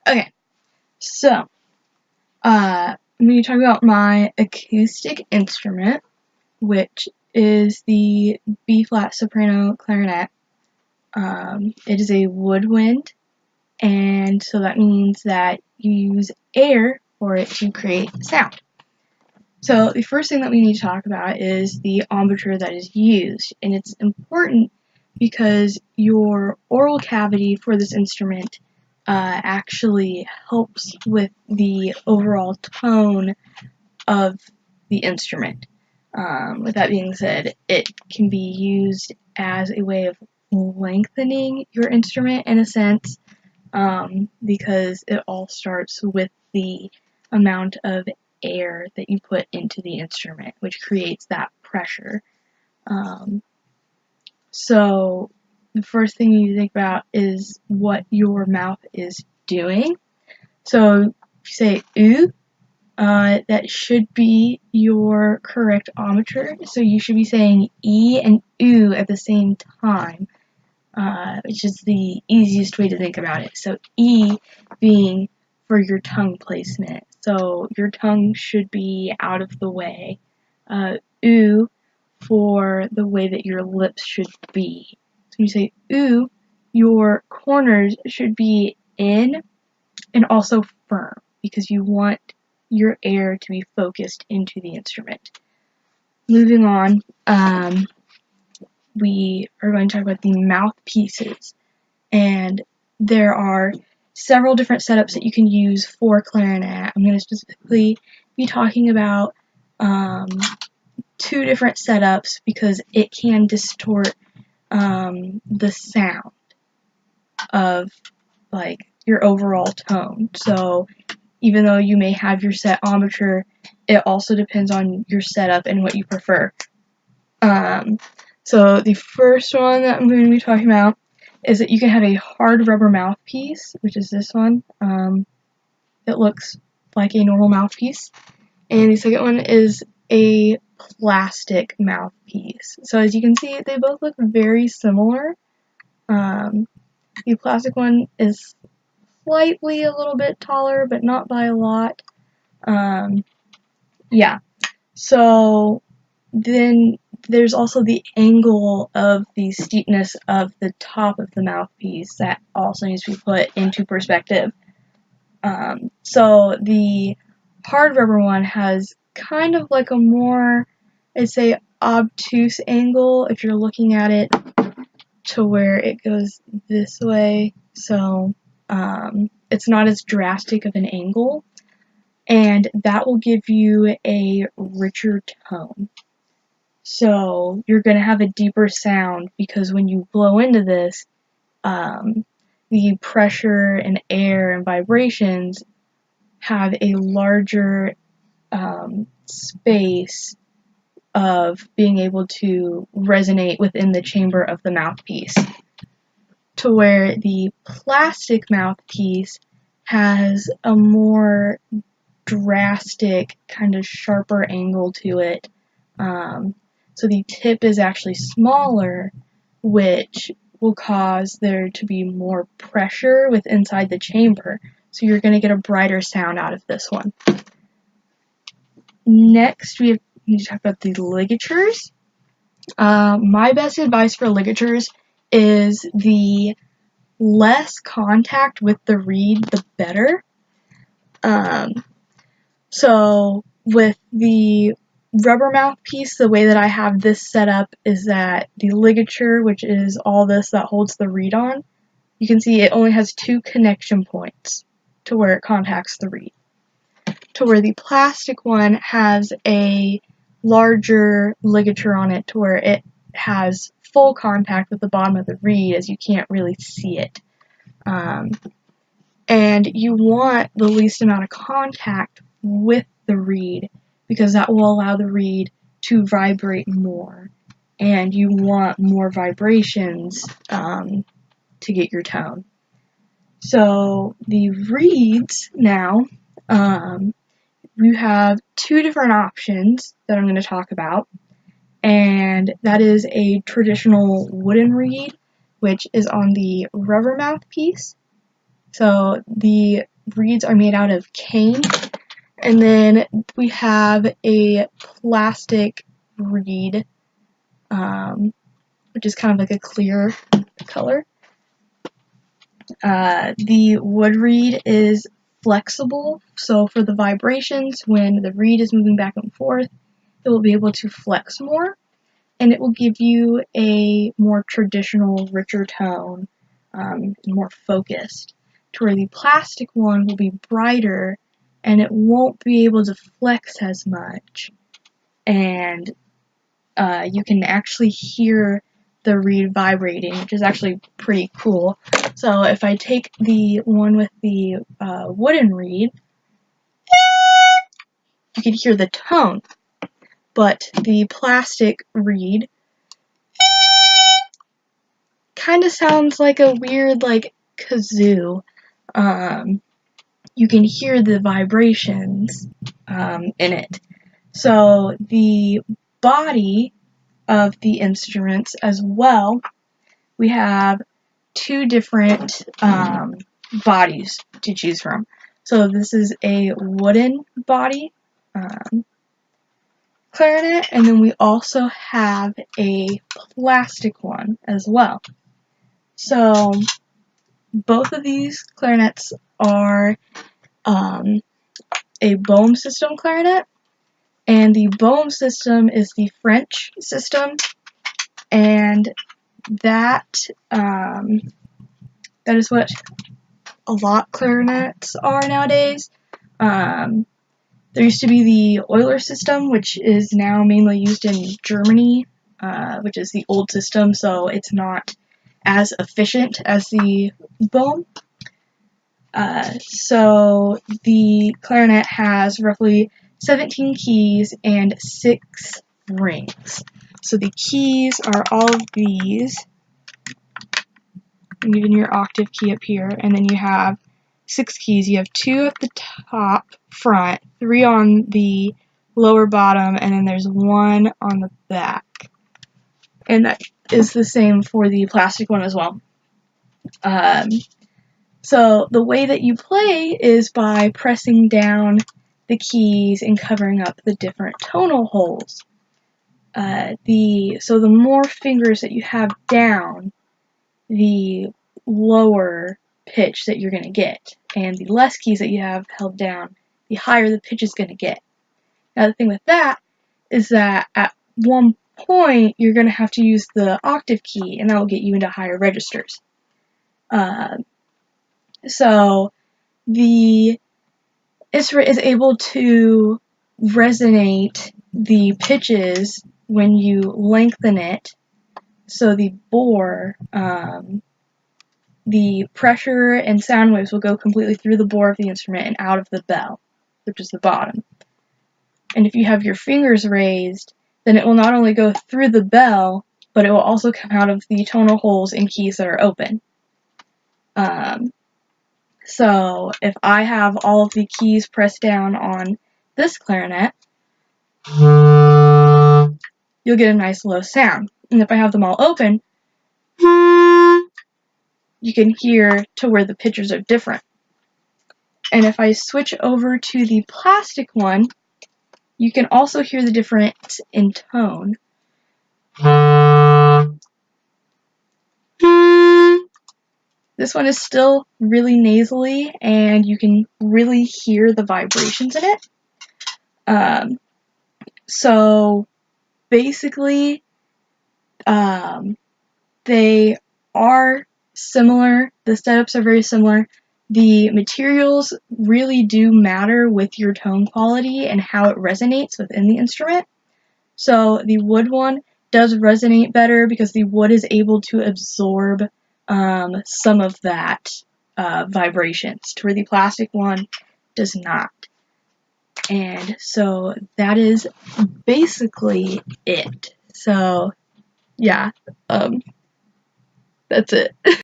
Okay, so I'm going to talk about my acoustic instrument, which is the B-flat soprano clarinet. It is a woodwind, and so that means that you use air for it to create sound. So the first thing that we need to talk about is the embouchure that is used, and it's important because your oral cavity for this instrument actually helps with the overall tone of the instrument. With that being said, it can be used as a way of lengthening your instrument in a sense, because it all starts with the amount of air that you put into the instrument, which creates that pressure. So the first thing you need to think about is what your mouth is doing. So if you say ooh, that should be your correct embouchure. So you should be saying E and oo at the same time, which is the easiest way to think about it. So E being for your tongue placement. So your tongue should be out of the way. Oo for the way that your lips should be. So when you say ooh, your corners should be in and also firm, because you want your air to be focused into the instrument. Moving on, we are going to talk about the mouthpieces, and there are several different setups that you can use for clarinet. I'm going to specifically be talking about two different setups because it can distort the sound of like your overall tone. So even though you may have your set embouchure, it also depends on your setup and what you prefer. So the first one that I'm going to be talking about is that you can have a hard rubber mouthpiece, which is this one. It looks like a normal mouthpiece. And the second one is a plastic mouthpiece. So as you can see, they both look very similar. The plastic one is slightly a little bit taller, but not by a lot. Yeah. So then there's also the angle of the steepness of the top of the mouthpiece that also needs to be put into perspective. So the hard rubber one has kind of like a more, I'd say, obtuse angle if you're looking at it to where it goes this way. So it's not as drastic of an angle, and that will give you a richer tone. So you're going to have a deeper sound because when you blow into this, the pressure and air and vibrations have a larger space of being able to resonate within the chamber of the mouthpiece, to where the plastic mouthpiece has a more drastic, kind of sharper angle to it. So the tip is actually smaller, which will cause there to be more pressure with inside the chamber. So you're going to get a brighter sound out of this one. Next, we need to talk about the ligatures. My best advice for ligatures is the less contact with the reed, the better. So with the rubber mouthpiece, the way that I have this set up is that the ligature, which is all this that holds the reed on, you can see it only has 2 connection points to where it contacts the reed. To where the plastic one has a larger ligature on it to where it has full contact with the bottom of the reed, as you can't really see it. And you want the least amount of contact with the reed because that will allow the reed to vibrate more, and you want more vibrations to get your tone. So the reeds now, you have 2 different options that I'm going to talk about, and that is a traditional wooden reed, which is on the rubber mouthpiece. So the reeds are made out of cane. And then we have a plastic reed, which is kind of like a clear color. The wood reed is flexible, so for the vibrations, when the reed is moving back and forth, it will be able to flex more, and it will give you a more traditional, richer tone, and more focused, to where the plastic one will be brighter, and it won't be able to flex as much, and you can actually hear the reed vibrating, which is actually pretty cool. So if I take the one with the wooden reed, you can hear the tone, but the plastic reed kind of sounds like a weird, like, kazoo. You can hear the vibrations in it. So the body of the instruments as well, we have two different bodies to choose from. So this is a wooden body clarinet, and then we also have a plastic one as well. So both of these clarinets are a Bohm system clarinet, and the Bohm system is the French system, and that is what a lot clarinets are nowadays. There used to be the Euler system, which is now mainly used in Germany, which is the old system, so it's not as efficient as the Bohm. So the clarinet has roughly 17 keys and 6 rings. So the keys are all of these, and even your octave key up here, and then you have 6 keys. You have 2 at the top front, 3 on the lower bottom, and then there's 1 on the back. And that is the same for the plastic one as well. So the way that you play is by pressing down the keys and covering up the different tonal holes. So the more fingers that you have down, the lower pitch that you're going to get, and the less keys that you have held down, the higher the pitch is going to get. Now the thing with that is that at one point you're going to have to use the octave key, and that will get you into higher registers. So the instrument is able to resonate the pitches when you lengthen it. So the bore, the pressure and sound waves will go completely through the bore of the instrument and out of the bell, which is the bottom. And if you have your fingers raised, then it will not only go through the bell, but it will also come out of the tonal holes and keys that are open. So if I have all of the keys pressed down on this clarinet, you'll get a nice low sound. And if I have them all open, you can hear to where the pitches are different. And if I switch over to the plastic one, you can also hear the difference in tone. This one is still really nasally, and you can really hear the vibrations in it. So basically, they are similar. The setups are very similar. The materials really do matter with your tone quality and how it resonates within the instrument. So the wood one does resonate better because the wood is able to absorb some of that vibrations, to where the plastic one does not. And so that is basically it. So yeah, that's it.